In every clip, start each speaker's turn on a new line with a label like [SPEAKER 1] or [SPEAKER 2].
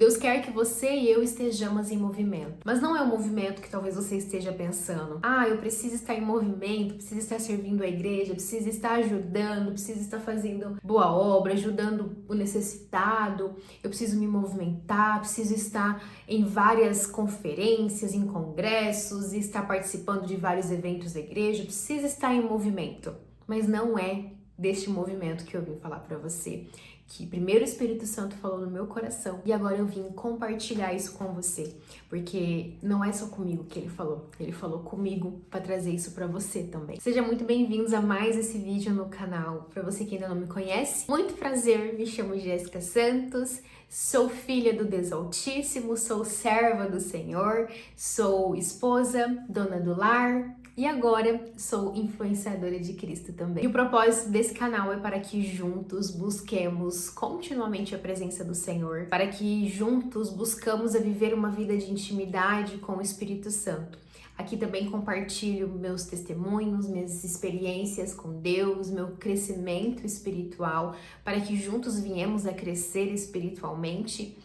[SPEAKER 1] Deus quer que você e eu estejamos em movimento. Mas não é o movimento que talvez você esteja pensando. Ah, eu preciso estar em movimento, preciso estar servindo a igreja, preciso estar ajudando, preciso estar fazendo boa obra, ajudando o necessitado, eu preciso me movimentar, preciso estar em várias conferências, em congressos, estar participando de vários eventos da igreja, preciso estar em movimento. Mas não é deste movimento que eu vim falar para você, que primeiro o Espírito Santo falou no meu coração e agora eu vim compartilhar isso com você, porque não é só comigo que ele falou comigo para trazer isso para você também. Sejam muito bem-vindos a mais esse vídeo no canal. Para você que ainda não me conhece, muito prazer, me chamo Jéssica Santos, sou filha do Deus Altíssimo, sou serva do Senhor, sou esposa, dona do lar, e agora sou influenciadora de Cristo também. E o propósito desse canal é para que juntos busquemos continuamente a presença do Senhor, para que juntos buscamos a viver uma vida de intimidade com o Espírito Santo. Aqui também compartilho meus testemunhos, minhas experiências com Deus, meu crescimento espiritual, para que juntos venhamos a crescer espiritualmente.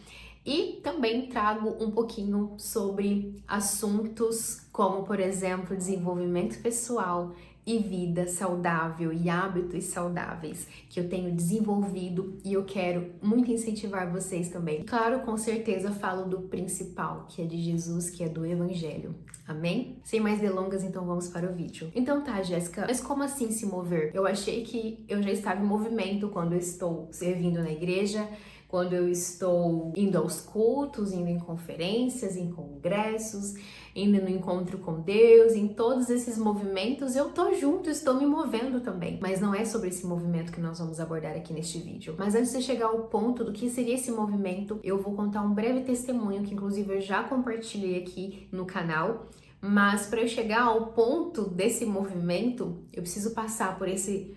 [SPEAKER 1] E também trago um pouquinho sobre assuntos como, por exemplo, desenvolvimento pessoal e vida saudável e hábitos saudáveis que eu tenho desenvolvido e eu quero muito incentivar vocês também. Claro, com certeza falo do principal, que é de Jesus, que é do Evangelho. Amém? Sem mais delongas, então vamos para o vídeo. Então tá, Jéssica, mas como assim se mover? Eu achei que eu já estava em movimento quando eu estou servindo na igreja, quando eu estou indo aos cultos, indo em conferências, em congressos, indo no encontro com Deus, em todos esses movimentos eu tô junto, estou me movendo também. Mas não é sobre esse movimento que nós vamos abordar aqui neste vídeo. Mas antes de chegar ao ponto do que seria esse movimento, eu vou contar um breve testemunho que inclusive eu já compartilhei aqui no canal. Mas para eu chegar ao ponto desse movimento, eu preciso passar por esse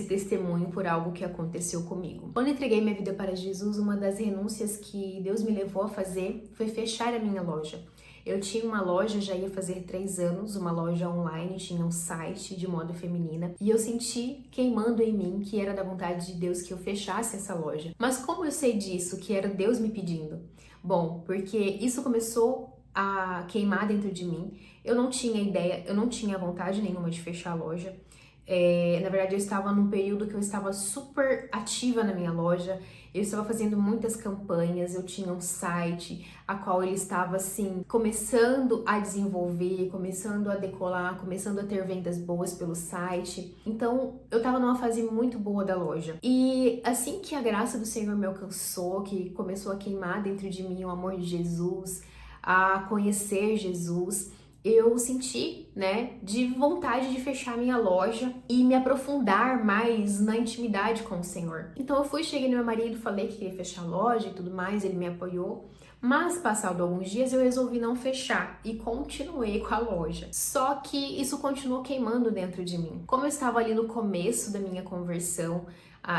[SPEAKER 1] testemunho, por algo que aconteceu comigo. Quando entreguei minha vida para Jesus, uma das renúncias que Deus me levou a fazer foi fechar a minha loja. Eu tinha uma loja, já ia fazer 3 anos, uma loja online, tinha um site de moda feminina, e eu senti queimando em mim que era da vontade de Deus que eu fechasse essa loja. Mas como eu sei disso, que era Deus me pedindo? Bom, porque isso começou a queimar dentro de mim, eu não tinha ideia, eu não tinha vontade nenhuma de fechar a loja. Na verdade, eu estava num período que eu estava super ativa na minha loja, eu estava fazendo muitas campanhas, eu tinha um site a qual ele estava assim, começando a desenvolver, começando a decolar, começando a ter vendas boas pelo site. Então, eu estava numa fase muito boa da loja. E assim que a graça do Senhor me alcançou, que começou a queimar dentro de mim o amor de Jesus, a conhecer Jesus, eu senti, de vontade de fechar minha loja e me aprofundar mais na intimidade com o Senhor. Então eu cheguei no meu marido, falei que queria fechar a loja e tudo mais, ele me apoiou. Mas, passado alguns dias, eu resolvi não fechar e continuei com a loja. Só que isso continuou queimando dentro de mim. Como eu estava ali no começo da minha conversão,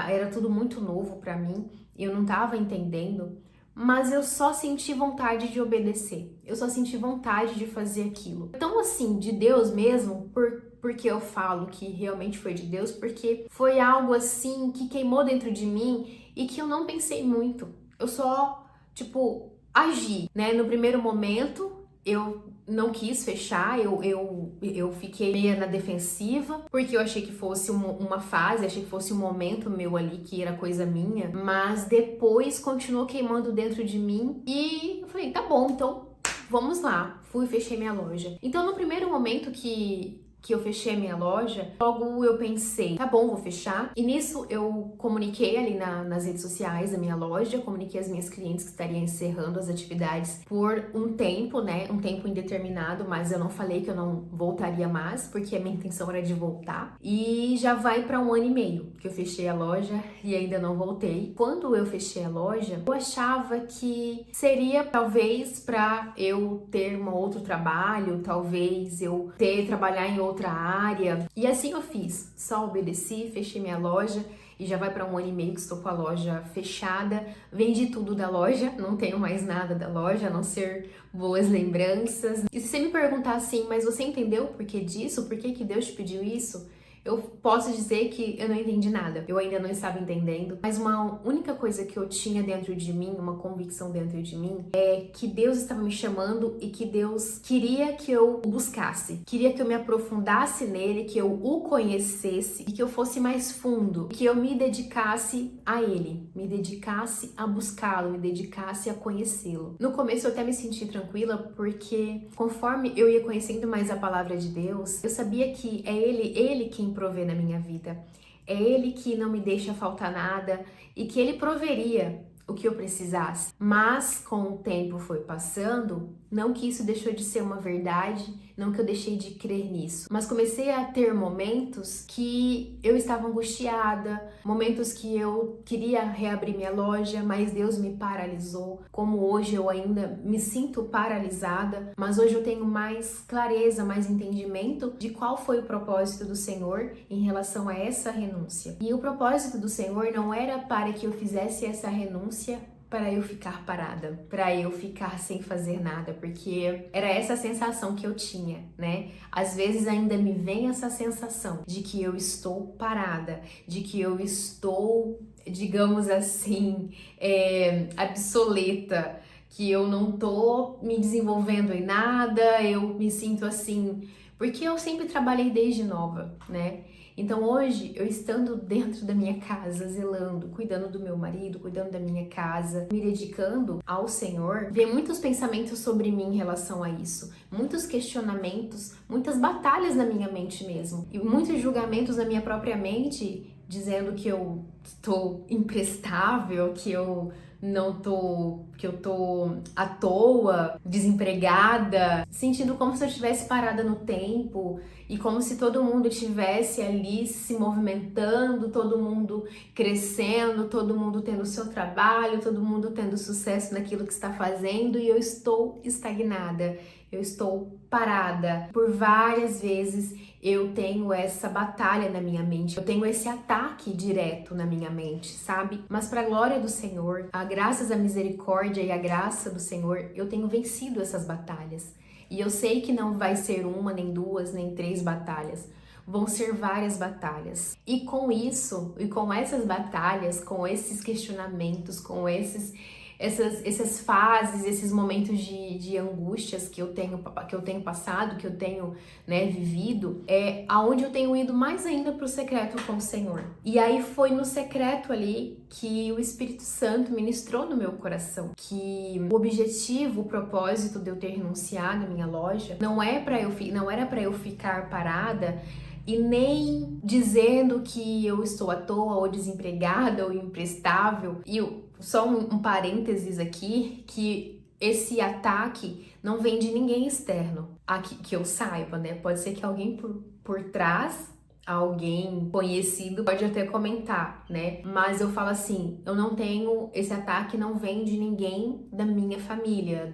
[SPEAKER 1] era tudo muito novo para mim e eu não estava entendendo, mas eu só senti vontade de obedecer. Eu só senti vontade de fazer aquilo. Então, assim, de Deus mesmo, porque eu falo que realmente foi de Deus, porque foi algo assim que queimou dentro de mim e que eu não pensei muito. Eu só, agi, No primeiro momento, eu não quis fechar, eu fiquei meio na defensiva, porque eu achei que fosse uma fase, achei que fosse um momento meu ali, que era coisa minha, mas depois continuou queimando dentro de mim e eu falei, tá bom, então vamos lá. Fui e fechei minha loja. Então, no primeiro momento que eu fechei a minha loja, logo eu pensei, tá bom, vou fechar. E nisso eu comuniquei ali nas redes sociais da minha loja, comuniquei às minhas clientes que estariam encerrando as atividades por um tempo, um tempo indeterminado, mas eu não falei que eu não voltaria mais, porque a minha intenção era de voltar. E já vai para 1 ano e meio que eu fechei a loja e ainda não voltei. Quando eu fechei a loja, eu achava que seria talvez para eu ter um outro trabalho, talvez eu trabalhar em outra área. E assim eu fiz, só obedeci, fechei minha loja e já vai para 1 ano e meio que estou com a loja fechada. Vendi tudo da loja, não tenho mais nada da loja, a não ser boas lembranças. E se você me perguntar assim, mas você entendeu o porquê disso? Por que Deus te pediu isso? Eu posso dizer que eu não entendi nada. Eu ainda não estava entendendo, mas uma única coisa que eu tinha dentro de mim, uma convicção dentro de mim, é que Deus estava me chamando e que Deus queria que eu o buscasse. Queria que eu me aprofundasse nele, que eu o conhecesse e que eu fosse mais fundo, que eu me dedicasse a ele, me dedicasse a buscá-lo, me dedicasse a conhecê-lo. No começo eu até me senti tranquila porque conforme eu ia conhecendo mais a palavra de Deus, eu sabia que é ele quem provê na minha vida. É ele que não me deixa faltar nada e que ele proveria o que eu precisasse. Mas com o tempo foi passando, não que isso deixou de ser uma verdade, não que eu deixei de crer nisso, mas comecei a ter momentos que eu estava angustiada, momentos que eu queria reabrir minha loja, mas Deus me paralisou. Como hoje eu ainda me sinto paralisada, mas hoje eu tenho mais clareza, mais entendimento de qual foi o propósito do Senhor em relação a essa renúncia. E o propósito do Senhor não era para que eu fizesse essa renúncia para eu ficar parada, para eu ficar sem fazer nada, porque era essa sensação que eu tinha, né? Às vezes ainda me vem essa sensação de que eu estou parada, de que eu estou, digamos assim, obsoleta, que eu não tô me desenvolvendo em nada, eu me sinto assim, porque eu sempre trabalhei desde nova, né? Então hoje, eu estando dentro da minha casa, zelando, cuidando do meu marido, cuidando da minha casa, me dedicando ao Senhor, vem muitos pensamentos sobre mim em relação a isso, muitos questionamentos, muitas batalhas na minha mente mesmo, e muitos julgamentos na minha própria mente, dizendo que eu estou imprestável, que eu tô à toa, desempregada, sentindo como se eu estivesse parada no tempo e como se todo mundo estivesse ali se movimentando, todo mundo crescendo, todo mundo tendo o seu trabalho, todo mundo tendo sucesso naquilo que está fazendo e eu estou estagnada, eu estou parada. Por várias vezes eu tenho essa batalha na minha mente, eu tenho esse ataque direto na minha mente, sabe? Mas para a glória do Senhor, graças à misericórdia e à graça do Senhor, eu tenho vencido essas batalhas. E eu sei que não vai ser uma, nem duas, nem três batalhas. Vão ser várias batalhas. E com isso, e com essas batalhas, com esses questionamentos, com essas fases, esses momentos de angústias que eu tenho passado, que eu tenho, né, vivido, é aonde eu tenho ido mais ainda pro secreto com o Senhor. E aí foi no secreto ali que o Espírito Santo ministrou no meu coração que o objetivo, o propósito de eu ter renunciado à minha loja não era para eu ficar parada e nem dizendo que eu estou à toa ou desempregada ou imprestável. E só um parênteses aqui, que esse ataque não vem de ninguém externo, aqui, que eu saiba, né? Pode ser que alguém por trás, alguém conhecido pode até comentar, né? Mas eu falo assim, eu não tenho, esse ataque não vem de ninguém da minha família,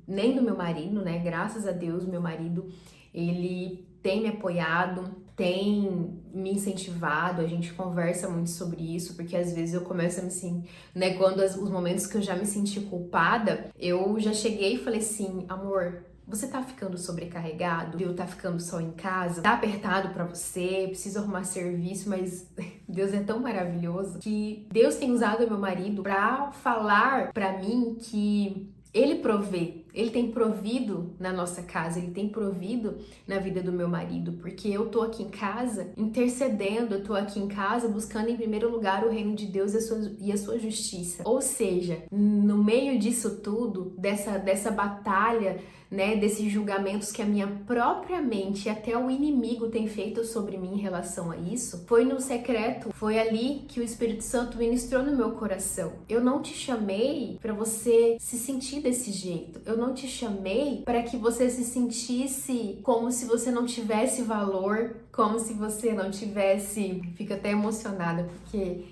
[SPEAKER 1] nem do meu marido, né? Graças a Deus, meu marido, ele tem me apoiado, tem me incentivado, a gente conversa muito sobre isso, porque às vezes eu começo a me sentir, né, quando os momentos que eu já me senti culpada, eu já cheguei e falei assim, amor, você tá ficando sobrecarregado? Eu tá ficando só em casa? Tá apertado pra você? Preciso arrumar serviço, mas Deus é tão maravilhoso que Deus tem usado meu marido pra falar pra mim que ele provê, ele tem provido na nossa casa, ele tem provido na vida do meu marido, porque eu tô aqui em casa intercedendo, eu tô aqui em casa buscando em primeiro lugar o reino de Deus e a sua justiça. Ou seja, no meio disso tudo, dessa batalha, né, desses julgamentos que a minha própria mente e até o inimigo tem feito sobre mim em relação a isso, foi no secreto, foi ali que o Espírito Santo ministrou no meu coração. Eu não te chamei para você se sentir desse jeito. Eu não te chamei para que você se sentisse como se você não tivesse valor, como se você não tivesse... Fico até emocionada porque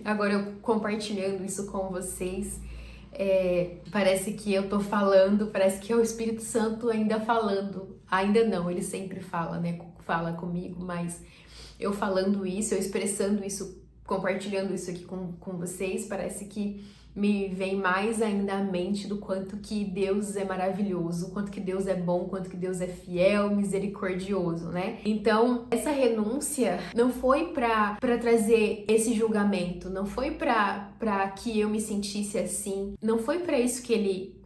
[SPEAKER 1] agora eu compartilhando isso com vocês, parece que eu tô falando, parece que é o Espírito Santo ainda falando. Ainda não, ele sempre fala, né? Fala comigo, mas eu falando isso, eu expressando isso, compartilhando isso aqui com vocês, parece que me vem mais ainda à mente do quanto que Deus é maravilhoso, quanto que Deus é bom, quanto que Deus é fiel, misericordioso, né? Então, essa renúncia não foi pra trazer esse julgamento, não foi pra que eu me sentisse assim, não foi pra isso que ele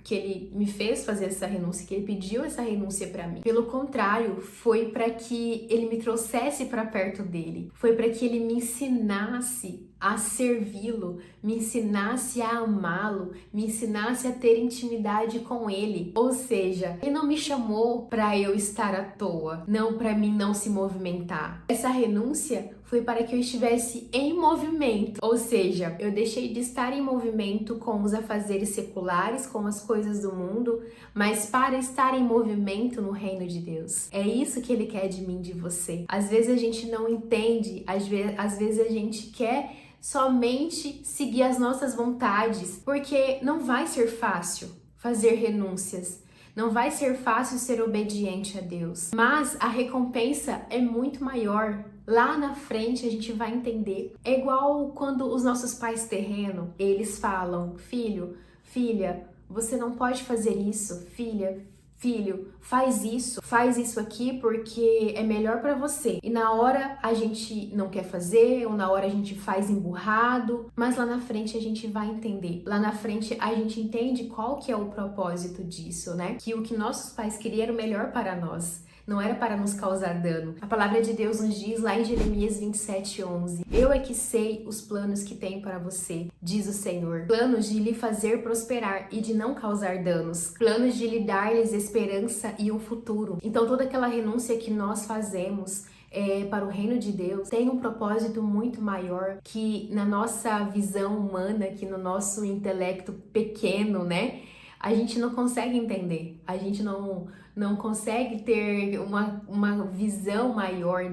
[SPEAKER 1] me fez fazer essa renúncia, que ele pediu essa renúncia pra mim. Pelo contrário, foi pra que ele me trouxesse pra perto dele. Foi pra que ele me ensinasse a servi-lo, me ensinasse a amá-lo, me ensinasse a ter intimidade com ele. Ou seja, ele não me chamou pra eu estar à toa, não pra mim não se movimentar. Essa renúncia foi para que eu estivesse em movimento, ou seja, eu deixei de estar em movimento com os afazeres seculares, com as coisas do mundo, mas para estar em movimento no reino de Deus. É isso que ele quer de mim, de você. Às vezes a gente não entende, às vezes a gente quer somente seguir as nossas vontades, porque não vai ser fácil fazer renúncias. Não vai ser fácil ser obediente a Deus, mas a recompensa é muito maior. Lá na frente a gente vai entender. É igual quando os nossos pais terreno, eles falam: filho, filha, você não pode fazer isso, filho, faz isso aqui porque é melhor pra você. E na hora a gente não quer fazer, ou na hora a gente faz emburrado, mas lá na frente a gente vai entender. Lá na frente a gente entende qual que é o propósito disso, né? Que o que nossos pais queriam era o melhor para nós. Não era para nos causar dano. A palavra de Deus nos diz lá em Jeremias 27:11: eu é que sei os planos que tenho para você, diz o Senhor. Planos de lhe fazer prosperar e de não causar danos. Planos de lhe dar-lhes esperança e um futuro. Então toda aquela renúncia que nós fazemos para o reino de Deus tem um propósito muito maior que na nossa visão humana, que no nosso intelecto pequeno, né? A gente não consegue entender, a gente não consegue ter uma visão maior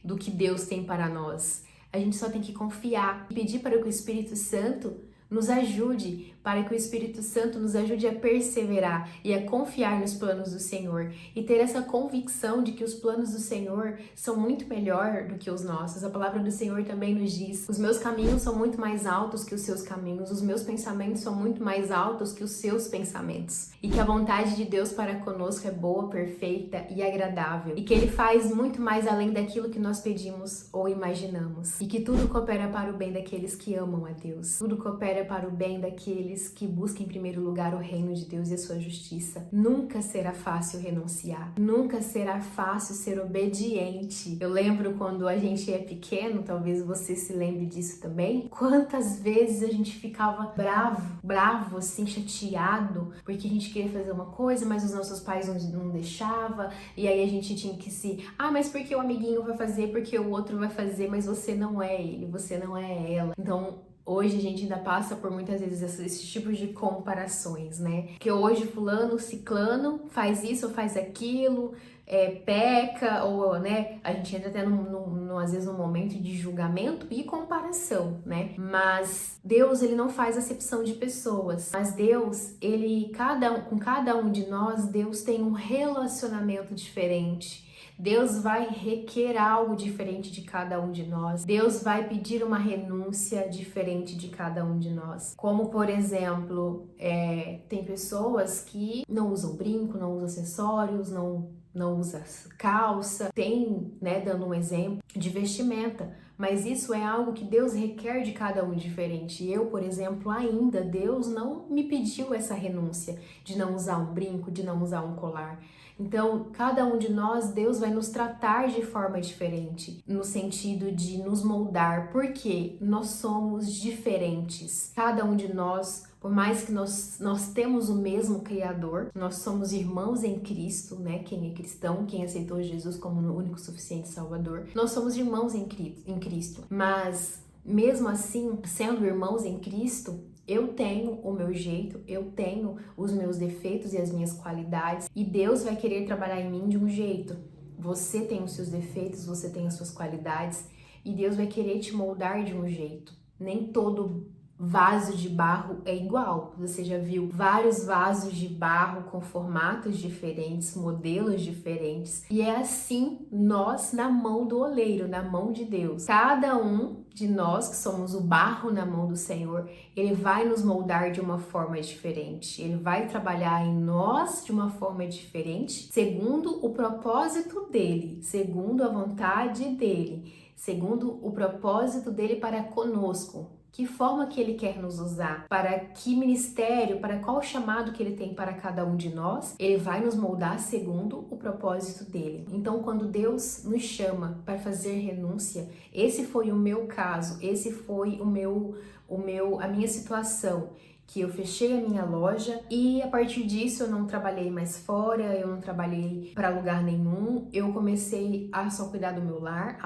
[SPEAKER 1] do que Deus tem para nós. A gente só tem que confiar e pedir para que o Espírito Santo nos ajude, para que o Espírito Santo nos ajude a perseverar e a confiar nos planos do Senhor e ter essa convicção de que os planos do Senhor são muito melhor do que os nossos. A palavra do Senhor também nos diz: os meus caminhos são muito mais altos que os seus caminhos, os meus pensamentos são muito mais altos que os seus pensamentos, e que a vontade de Deus para conosco é boa, perfeita e agradável, e que Ele faz muito mais além daquilo que nós pedimos ou imaginamos, e que tudo coopera para o bem daqueles que amam a Deus, tudo coopera para o bem daqueles que buscam em primeiro lugar o reino de Deus e a sua justiça. Nunca será fácil renunciar, nunca será fácil ser obediente. Eu lembro quando a gente é pequeno, talvez você se lembre disso também, quantas vezes a gente ficava bravo assim, chateado, porque a gente queria fazer uma coisa, mas os nossos pais não deixavam, e aí a gente tinha que mas porque o amiguinho vai fazer, porque o outro vai fazer, mas você não é ele, você não é ela. Então, hoje a gente ainda passa por muitas vezes esses tipos de comparações, né? Que hoje fulano, ciclano faz isso ou faz aquilo, peca, ou, né? A gente entra até às vezes num momento de julgamento e comparação, né? Mas Deus, ele não faz acepção de pessoas. Mas Deus, com cada um de nós, Deus tem um relacionamento diferente. Deus vai requerer algo diferente de cada um de nós. Deus vai pedir uma renúncia diferente de cada um de nós. Como, por exemplo, tem pessoas que não usam brinco, não usam acessórios, não usa calça. Tem, né, dando um exemplo de vestimenta. Mas isso é algo que Deus requer de cada um diferente. Eu, por exemplo, Deus não me pediu essa renúncia de não usar um brinco, de não usar um colar. Então, cada um de nós, Deus vai nos tratar de forma diferente, no sentido de nos moldar, porque nós somos diferentes. Cada um de nós, por mais que nós temos o mesmo Criador, nós somos irmãos em Cristo, né? Quem é cristão, quem aceitou Jesus como o único suficiente Salvador, nós somos irmãos em Cristo. Mas, mesmo assim, sendo irmãos em Cristo, eu tenho o meu jeito, eu tenho os meus defeitos e as minhas qualidades, e Deus vai querer trabalhar em mim de um jeito. Você tem os seus defeitos, você tem as suas qualidades, e Deus vai querer te moldar de um jeito. Nem todo vaso de barro é igual. Você já viu vários vasos de barro com formatos diferentes, modelos diferentes. E é assim nós na mão do oleiro, na mão de Deus. Cada um de nós que somos o barro na mão do Senhor, Ele vai nos moldar de uma forma diferente. Ele vai trabalhar em nós de uma forma diferente, segundo o propósito dele, segundo a vontade dele, segundo o propósito dele para conosco. Que forma que Ele quer nos usar, para que ministério, para qual chamado que Ele tem para cada um de nós, Ele vai nos moldar segundo o propósito dele. Então, quando Deus nos chama para fazer renúncia, esse foi o meu caso, esse foi a minha situação, que eu fechei a minha loja e a partir disso eu não trabalhei mais fora, eu não trabalhei para lugar nenhum, eu comecei a só cuidar do meu lar,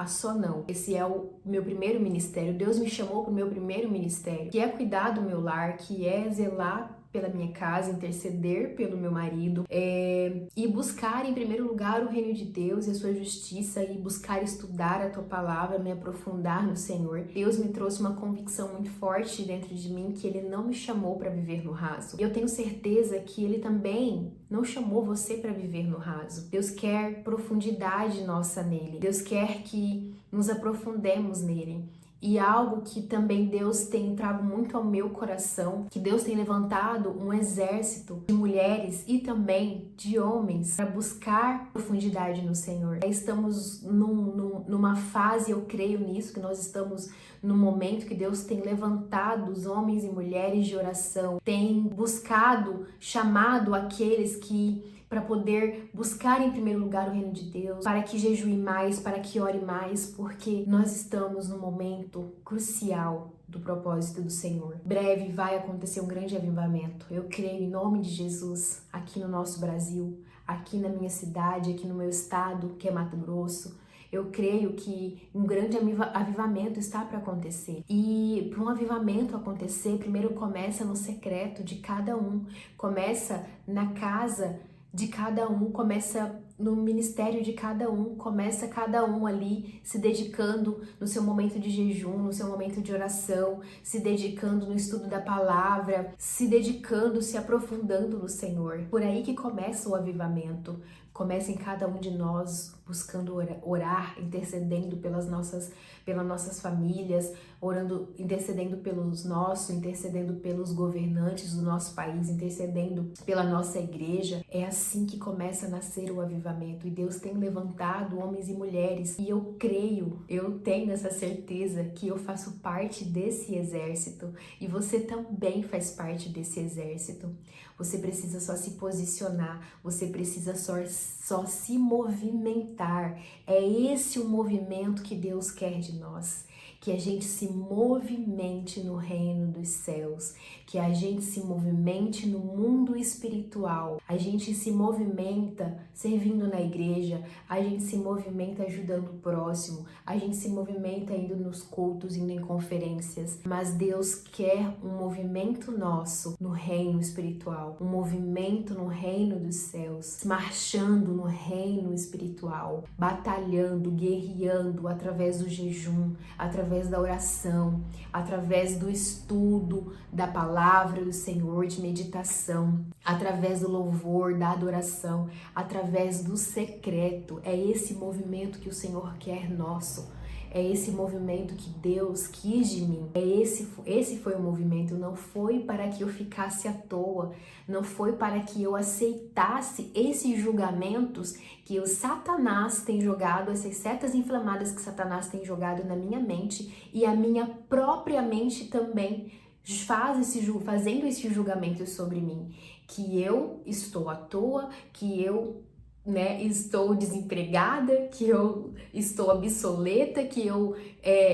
[SPEAKER 1] Esse é o meu primeiro ministério, Deus me chamou para o meu primeiro ministério, que é cuidar do meu lar, que é zelar pela minha casa, interceder pelo meu marido, e buscar em primeiro lugar o reino de Deus e a sua justiça, e buscar estudar a tua palavra, me aprofundar no Senhor. Deus me trouxe uma convicção muito forte dentro de mim que Ele não me chamou para viver no raso. E eu tenho certeza que Ele também não chamou você para viver no raso. Deus quer profundidade nossa nele. Deus quer que nos aprofundemos nele. E algo que também Deus tem trago muito ao meu coração, que Deus tem levantado um exército de mulheres e também de homens para buscar profundidade no Senhor. Estamos numa fase, eu creio nisso, que nós estamos num momento que Deus tem levantado os homens e mulheres de oração, tem buscado, chamado aqueles que para poder buscar em primeiro lugar o reino de Deus, para que jejue mais, para que ore mais, porque nós estamos num momento crucial do propósito do Senhor. Breve vai acontecer um grande avivamento. Eu creio em nome de Jesus, aqui no nosso Brasil, aqui na minha cidade, aqui no meu estado, que é Mato Grosso. Eu creio que um grande avivamento está para acontecer. E para um avivamento acontecer, primeiro começa no secreto de cada um, começa na casa de cada um, começa no ministério de cada um, começa cada um ali se dedicando no seu momento de jejum, no seu momento de oração, se dedicando no estudo da palavra, se dedicando, se aprofundando no Senhor. Por aí que começa o avivamento. Começa em cada um de nós buscando orar, intercedendo pelas nossas famílias, orando, intercedendo pelos nossos, intercedendo pelos governantes do nosso país, intercedendo pela nossa igreja. É assim que começa a nascer o avivamento. E Deus tem levantado homens e mulheres. E eu creio, eu tenho essa certeza que eu faço parte desse exército. E você também faz parte desse exército. Você precisa só se posicionar, você precisa só se movimentar. É esse o movimento que Deus quer de nós. Que a gente se movimente no reino dos céus, que a gente se movimente no mundo espiritual, a gente se movimenta servindo na igreja, a gente se movimenta ajudando o próximo, a gente se movimenta indo nos cultos, indo em conferências, mas Deus quer um movimento nosso no reino espiritual, um movimento no reino dos céus, marchando no reino espiritual, batalhando, guerreando através do jejum, através da oração, através do estudo da palavra do Senhor, de meditação, através do louvor, da adoração, através do secreto. É esse movimento que o Senhor quer nosso. É esse movimento que Deus quis de mim. Esse foi o movimento. Não foi para que eu ficasse à toa. Não foi para que eu aceitasse esses julgamentos que o Satanás tem jogado, essas setas inflamadas que Satanás tem jogado na minha mente, e a minha própria mente também fazendo esses julgamentos sobre mim. Que eu estou à toa, que eu estou desempregada, que eu estou obsoleta, que eu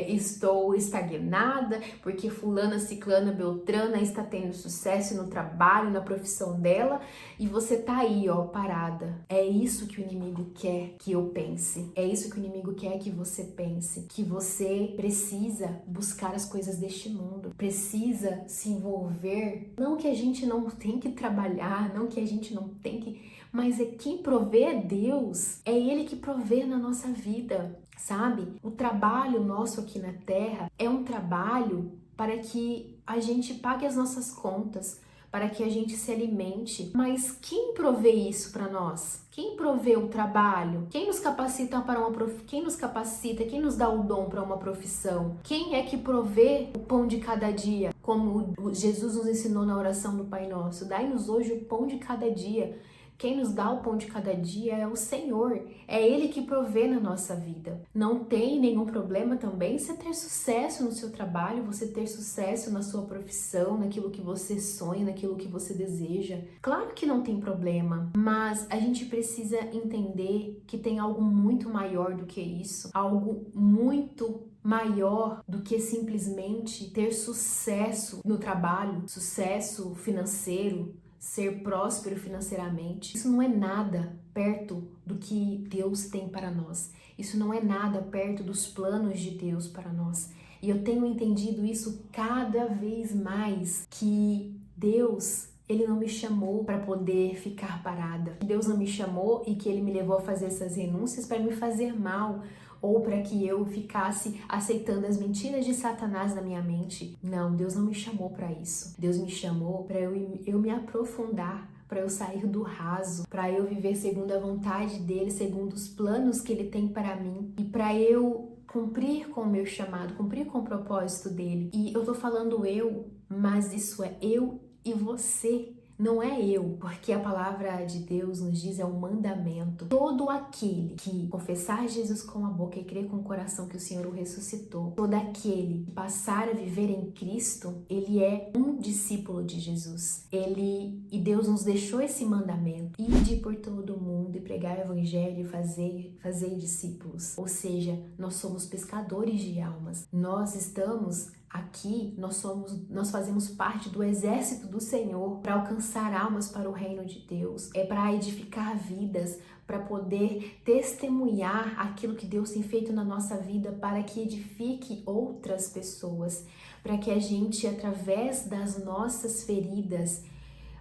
[SPEAKER 1] estou estagnada, porque fulana, ciclana, beltrana está tendo sucesso no trabalho, na profissão dela, e você tá aí, parada. É isso que o inimigo quer que eu pense. É isso que o inimigo quer que você pense. Que você precisa buscar as coisas deste mundo. Precisa se envolver. Não que a gente não tem que trabalhar, não que a gente não tem que... Mas quem provê é Deus, é Ele que provê na nossa vida, sabe? O trabalho nosso aqui na Terra é um trabalho para que a gente pague as nossas contas, para que a gente se alimente. Mas quem provê isso para nós? Quem provê o trabalho? Quem nos capacita para quem nos capacita, quem nos dá o dom para uma profissão? Quem é que provê o pão de cada dia? Como Jesus nos ensinou na oração do Pai Nosso, dai-nos hoje o pão de cada dia. Quem nos dá o pão de cada dia é o Senhor, é Ele que provê na nossa vida. Não tem nenhum problema também você ter sucesso no seu trabalho, você ter sucesso na sua profissão, naquilo que você sonha, naquilo que você deseja. Claro que não tem problema, mas a gente precisa entender que tem algo muito maior do que isso, algo muito maior do que simplesmente ter sucesso no trabalho, sucesso financeiro, ser próspero financeiramente. Isso não é nada perto do que Deus tem para nós. Isso não é nada perto dos planos de Deus para nós. E eu tenho entendido isso cada vez mais, que Deus, Ele não me chamou para poder ficar parada. Deus não me chamou e que Ele me levou a fazer essas renúncias para me fazer mal, ou para que eu ficasse aceitando as mentiras de Satanás na minha mente. Não, Deus não me chamou para isso. Deus me chamou para eu me aprofundar, para eu sair do raso, para eu viver segundo a vontade dele, segundo os planos que ele tem para mim, e para eu cumprir com o meu chamado, cumprir com o propósito dele. E eu tô falando eu, mas isso é eu e você. Não é eu, porque a palavra de Deus nos diz, é um mandamento. Todo aquele que confessar Jesus com a boca e crer com o coração que o Senhor o ressuscitou, todo aquele que passar a viver em Cristo, ele é um discípulo de Jesus. E Deus nos deixou esse mandamento: ide por todo o mundo e pregar o evangelho e fazer discípulos. Ou seja, nós somos pescadores de almas. Nós estamos aqui, nós fazemos parte do exército do Senhor para alcançar almas para o reino de Deus, é para edificar vidas, para poder testemunhar aquilo que Deus tem feito na nossa vida, para que edifique outras pessoas, para que a gente, através das nossas feridas,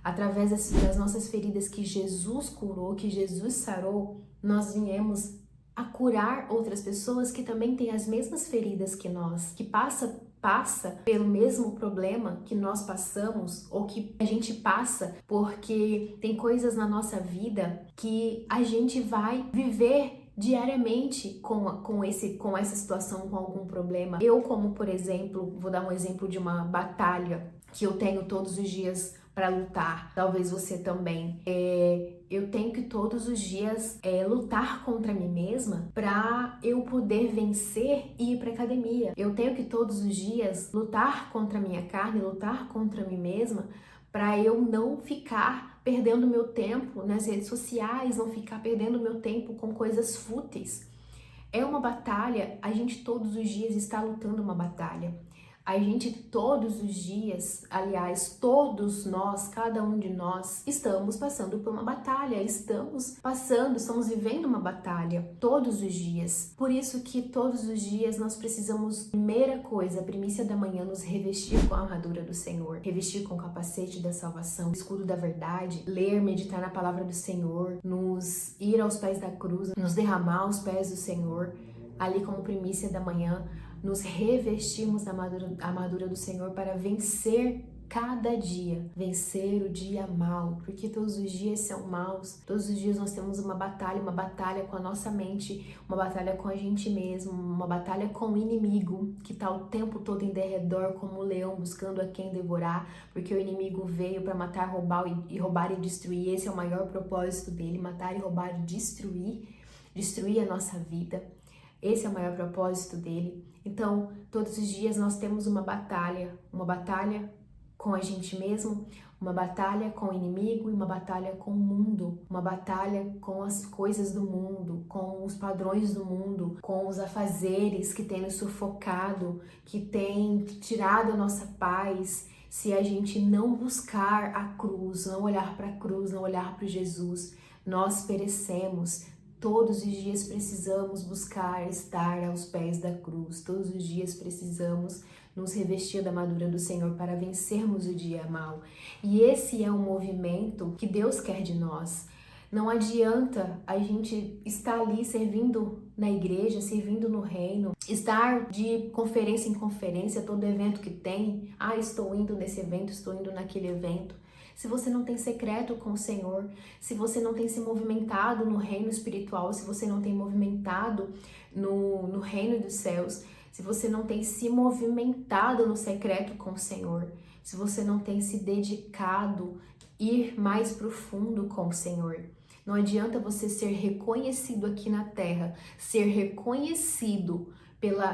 [SPEAKER 1] através das nossas feridas que Jesus curou, que Jesus sarou, nós viemos a curar outras pessoas que também têm as mesmas feridas que nós, que passa pelo mesmo problema que nós passamos, ou que a gente passa, porque tem coisas na nossa vida que a gente vai viver diariamente com essa situação, com algum problema. Eu, como por exemplo, vou dar um exemplo de uma batalha que eu tenho todos os dias para lutar. Talvez você também. Eu tenho que todos os dias lutar contra mim mesma para eu poder vencer e ir para academia. Eu tenho que todos os dias lutar contra a minha carne, lutar contra mim mesma, para eu não ficar perdendo meu tempo nas redes sociais, não ficar perdendo meu tempo com coisas fúteis. É uma batalha, a gente todos os dias está lutando uma batalha. A gente todos os dias, aliás, todos nós, cada um de nós, estamos passando por uma batalha, estamos vivendo uma batalha todos os dias. Por isso que todos os dias nós precisamos, primeira coisa, a primícia da manhã, nos revestir com a armadura do Senhor, revestir com o capacete da salvação, o escudo da verdade, ler, meditar na palavra do Senhor, nos ir aos pés da cruz, nos derramar aos pés do Senhor, ali como primícia da manhã, nos revestirmos da armadura do Senhor para vencer cada dia, vencer o dia mau, porque todos os dias são maus, todos os dias nós temos uma batalha com a nossa mente, uma batalha com a gente mesmo, uma batalha com o inimigo, que está o tempo todo em derredor como um leão buscando a quem devorar, porque o inimigo veio para matar, roubar e destruir. Esse é o maior propósito dele: matar e roubar e destruir a nossa vida. Esse é o maior propósito dele. Então, todos os dias nós temos uma batalha com a gente mesmo, uma batalha com o inimigo e uma batalha com o mundo, uma batalha com as coisas do mundo, com os padrões do mundo, com os afazeres que têm nos sufocado, que têm tirado a nossa paz. Se a gente não buscar a cruz, não olhar para a cruz, não olhar para Jesus, nós perecemos. Todos os dias precisamos buscar estar aos pés da cruz. Todos os dias precisamos nos revestir da armadura do Senhor para vencermos o dia mau. E esse é um movimento que Deus quer de nós. Não adianta a gente estar ali servindo na igreja, servindo no reino, estar de conferência em conferência, todo evento que tem. Ah, estou indo nesse evento, estou indo naquele evento. Se você não tem secreto com o Senhor, se você não tem se movimentado no reino espiritual, se você não tem movimentado no reino dos céus, se você não tem se movimentado no secreto com o Senhor, se você não tem se dedicado a ir mais profundo com o Senhor. Não adianta você ser reconhecido aqui na terra, ser reconhecido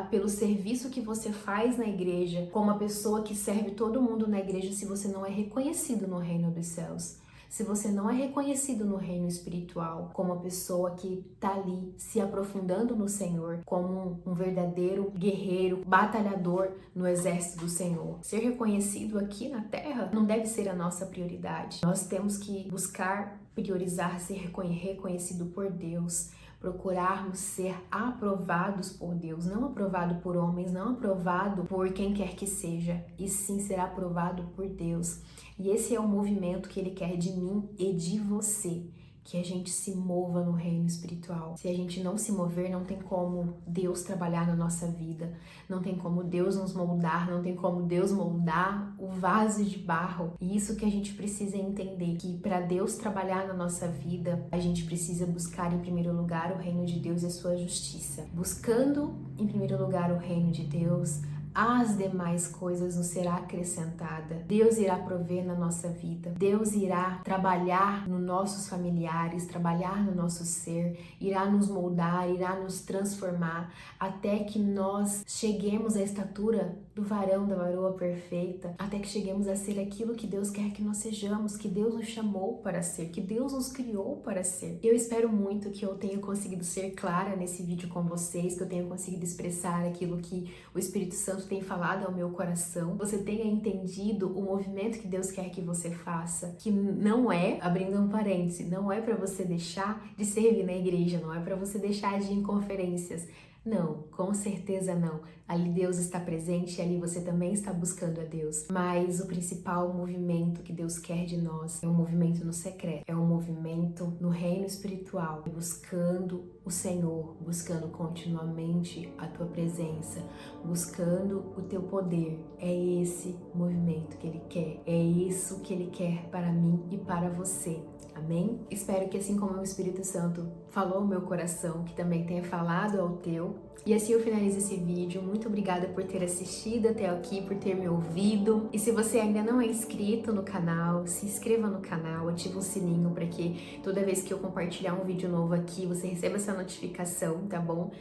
[SPEAKER 1] pelo serviço que você faz na igreja, como uma pessoa que serve todo mundo na igreja, se você não é reconhecido no reino dos céus. Se você não é reconhecido no reino espiritual, como uma pessoa que está ali se aprofundando no Senhor, como um verdadeiro guerreiro, batalhador no exército do Senhor. Ser reconhecido aqui na terra não deve ser a nossa prioridade. Nós temos que buscar priorizar ser reconhecido por Deus, procurarmos ser aprovados por Deus, não aprovado por homens, não aprovado por quem quer que seja, e sim ser aprovado por Deus. E esse é o movimento que Ele quer de mim e de você, que a gente se mova no reino espiritual. Se a gente não se mover, não tem como Deus trabalhar na nossa vida, não tem como Deus nos moldar, não tem como Deus moldar o vaso de barro. E isso que a gente precisa entender, que para Deus trabalhar na nossa vida, a gente precisa buscar em primeiro lugar o reino de Deus e a sua justiça. Buscando em primeiro lugar o reino de Deus, as demais coisas nos será acrescentada. Deus irá prover na nossa vida. Deus irá trabalhar nos nossos familiares, trabalhar no nosso ser, irá nos moldar, irá nos transformar, até que nós cheguemos à estatura do varão, da varoa perfeita, até que cheguemos a ser aquilo que Deus quer que nós sejamos, que Deus nos chamou para ser, que Deus nos criou para ser. Eu espero muito que eu tenha conseguido ser clara nesse vídeo com vocês, que eu tenha conseguido expressar aquilo que o Espírito Santo tem falado ao meu coração, você tenha entendido o movimento que Deus quer que você faça, que não é, abrindo um parêntese, não é para você deixar de servir na igreja, não é para você deixar de ir em conferências. Não, com certeza não. Ali Deus está presente e ali você também está buscando a Deus. Mas o principal movimento que Deus quer de nós é um movimento no secreto, é um movimento no reino espiritual, buscando o Senhor, buscando continuamente a tua presença, buscando o teu poder. É esse movimento que Ele quer, é isso que Ele quer para mim e para você. Amém? Espero que assim como o Espírito Santo falou ao meu coração, que também tenha falado ao teu. E assim eu finalizo esse vídeo. Muito obrigada por ter assistido até aqui, por ter me ouvido. E se você ainda não é inscrito no canal, se inscreva no canal, ative o sininho para que toda vez que eu compartilhar um vídeo novo aqui, você receba essa notificação, tá bom?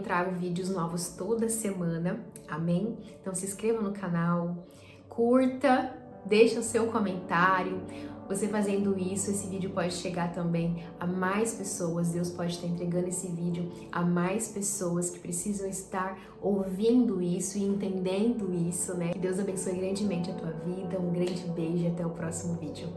[SPEAKER 1] Trago vídeos novos toda semana, amém? Então se inscreva no canal, curta, deixa o seu comentário. Você fazendo isso, esse vídeo pode chegar também a mais pessoas. Deus pode estar entregando esse vídeo a mais pessoas que precisam estar ouvindo isso e entendendo isso, né? Que Deus abençoe grandemente a tua vida. Um grande beijo e até o próximo vídeo.